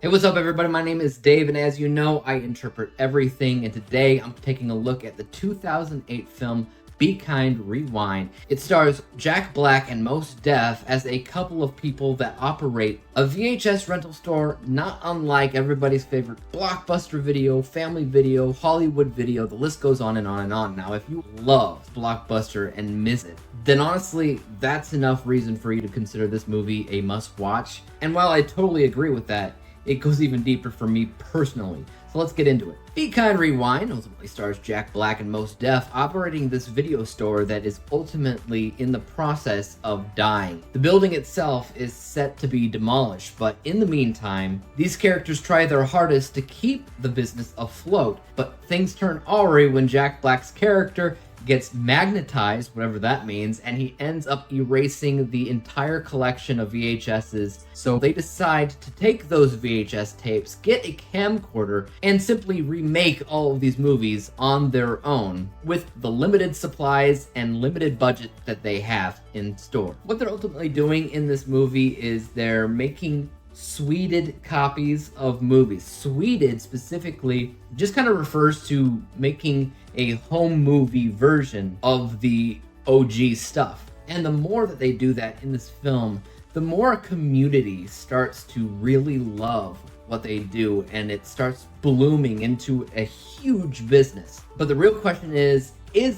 Hey, what's up, everybody? My name is Dave, and as you know, I interpret everything. And today I'm taking a look at the 2008 film Be Kind, Rewind. It stars Jack Black and Mos Def as a couple of people that operate a VHS rental store, not unlike everybody's favorite Blockbuster Video, Family Video, Hollywood Video. The list goes on and on and on. Now, if you love Blockbuster and miss it, then honestly, that's enough reason for you to consider this movie a must-watch. And while I totally agree with that, it goes even deeper for me personally. So let's get into it. Be Kind, Rewind ultimately stars Jack Black and Mos Def operating this video store that is ultimately in the process of dying. The building itself is set to be demolished, but in the meantime, these characters try their hardest to keep the business afloat. But things turn awry when Jack Black's character gets magnetized, whatever that means, and he ends up erasing the entire collection of VHSs. So they decide to take those VHS tapes, get a camcorder, and simply remake all of these movies on their own with the limited supplies and limited budget that they have in store. What they're ultimately doing in this movie is they're making Sweded copies of movies. Sweded specifically just kind of refers to making a home movie version of the OG stuff. And the more that they do that in this film, the more a community starts to really love what they do, and it starts blooming into a huge business. But the real question is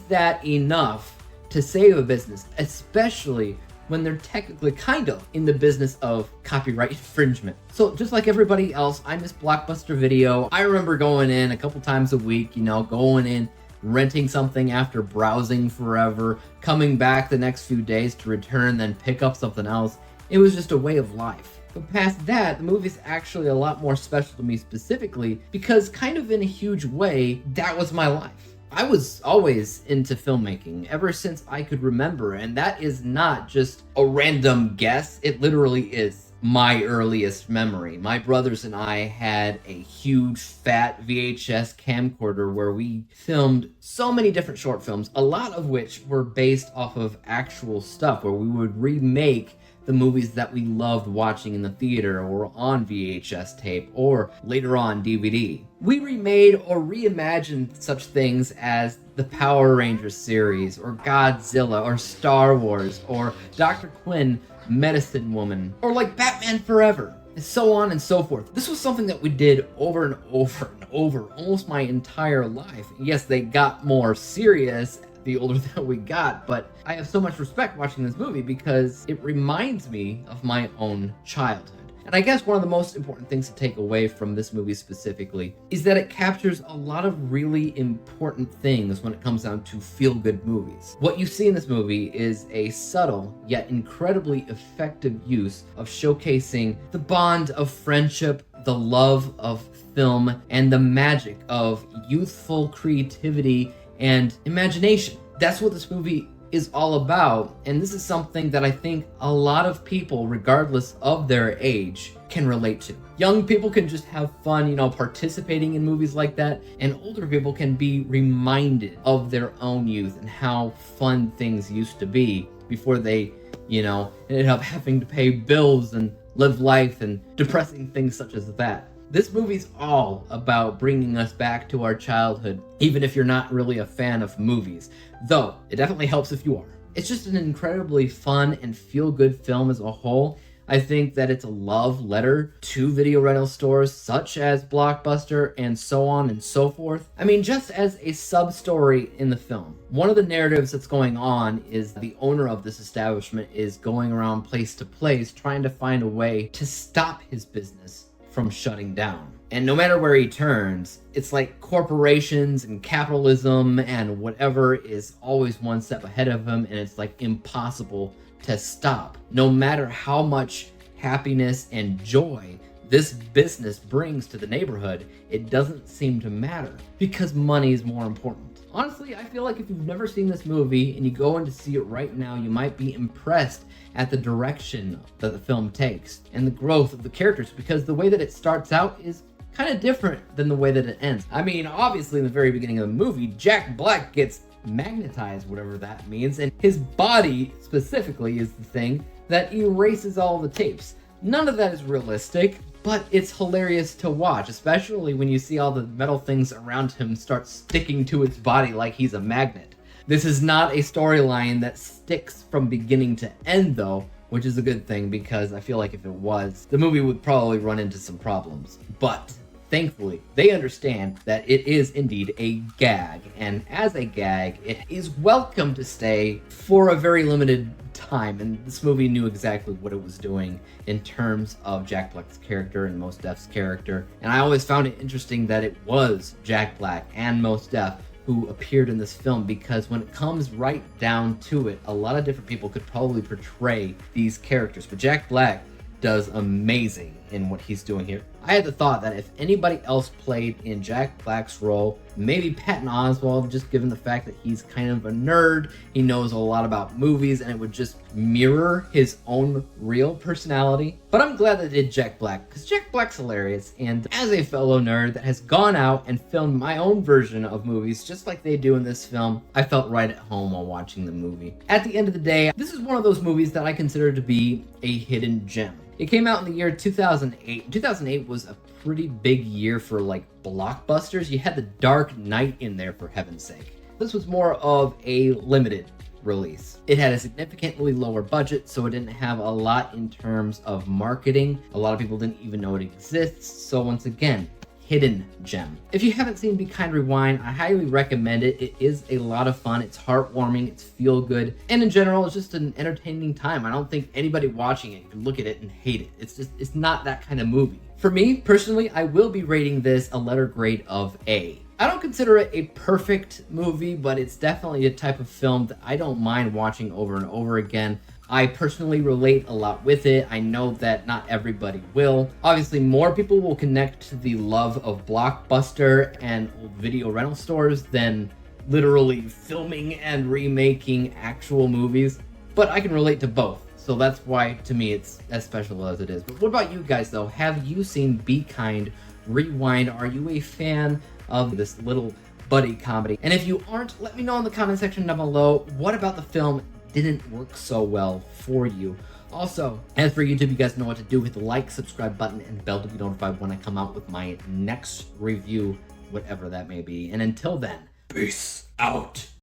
that enough to save a business, especially when they're technically kind of in the business of copyright infringement? So just like everybody else, I miss Blockbuster Video. I remember going in a couple times a week, going in, renting something after browsing forever, coming back the next few days to return, then pick up something else. It was just a way of life. But past that, the movie's actually a lot more special to me specifically because kind of in a huge way, that was my life. I was always into filmmaking ever since I could remember, and that is not just a random guess. It literally is my earliest memory. My brothers and I had a huge fat VHS camcorder where we filmed so many different short films, a lot of which were based off of actual stuff, where we would remake the movies that we loved watching in the theater or on VHS tape or later on DVD. We remade or reimagined such things as the Power Rangers series or Godzilla or Star Wars or Dr. Quinn, Medicine Woman, or like Batman Forever, and so on and so forth. This was something that we did over and over and over almost my entire life. Yes, they got more serious the older that we got, but I have so much respect watching this movie because it reminds me of my own childhood. And I guess one of the most important things to take away from this movie specifically is that it captures a lot of really important things when it comes down to feel-good movies. What you see in this movie is a subtle yet incredibly effective use of showcasing the bond of friendship, the love of film, and the magic of youthful creativity and imagination. That's what this movie is all about, and this is something that I think a lot of people, regardless of their age, can relate to. Young people can just have fun, participating in movies like that, and older people can be reminded of their own youth and how fun things used to be before they, ended up having to pay bills and live life and depressing things such as that. This movie's all about bringing us back to our childhood, even if you're not really a fan of movies. Though, it definitely helps if you are. It's just an incredibly fun and feel-good film as a whole. I think that it's a love letter to video rental stores such as Blockbuster and so on and so forth. I mean, just as a sub-story in the film, one of the narratives that's going on is the owner of this establishment is going around place to place trying to find a way to stop his business from shutting down. And no matter where he turns, it's like corporations and capitalism and whatever is always one step ahead of him, and it's like impossible to stop. No matter how much happiness and joy this business brings to the neighborhood, it doesn't seem to matter because money is more important. Honestly, I feel like if you've never seen this movie and you go in to see it right now, you might be impressed at the direction that the film takes and the growth of the characters, because the way that it starts out is kind of different than the way that it ends. I mean, obviously in the very beginning of the movie, Jack Black gets magnetized, whatever that means, and his body specifically is the thing that erases all the tapes. None of that is realistic, but it's hilarious to watch, especially when you see all the metal things around him start sticking to his body like he's a magnet. This is not a storyline that sticks from beginning to end, though, which is a good thing, because I feel like if it was, the movie would probably run into some problems. But thankfully, they understand that it is indeed a gag, and as a gag, it is welcome to stay for a very limited time, and this movie knew exactly what it was doing in terms of Jack Black's character and Mos Def's character, and I always found it interesting that it was Jack Black and Mos Def who appeared in this film, because when it comes right down to it, a lot of different people could probably portray these characters, but Jack Black does amazing in what he's doing here. I had the thought that if anybody else played in Jack Black's role, maybe Patton Oswalt, just given the fact that he's kind of a nerd, he knows a lot about movies, and it would just mirror his own real personality. But I'm glad they did Jack Black, because Jack Black's hilarious, and as a fellow nerd that has gone out and filmed my own version of movies just like they do in this film, I felt right at home while watching the movie. At the end of the day, this is one of those movies that I consider to be a hidden gem. It came out in the year 2008. 2008 was a pretty big year for like blockbusters. You had The Dark Knight in there, for heaven's sake. This was more of a limited release. It had a significantly lower budget, so it didn't have a lot in terms of marketing. A lot of people didn't even know it exists. So once again, hidden gem. If you haven't seen Be Kind Rewind, I highly recommend it. It is a lot of fun. It's heartwarming, it's feel good, and in general, it's just an entertaining time. I don't think anybody watching it could look at it and hate it. It's not that kind of movie. For me, personally, I will be rating this a letter grade of A. I don't consider it a perfect movie, but it's definitely a type of film that I don't mind watching over and over again. I personally relate a lot with it. I know that not everybody will. Obviously, more people will connect to the love of Blockbuster and video rental stores than literally filming and remaking actual movies. But I can relate to both. So that's why, to me, it's as special as it is. But what about you guys, though? Have you seen Be Kind Rewind? Are you a fan of this little buddy comedy? And if you aren't, let me know in the comment section down below. What about the film didn't work so well for you? Also, as for YouTube, you guys know what to do. Hit the like, subscribe button, and bell to be notified when I come out with my next review, whatever that may be. And until then, peace out.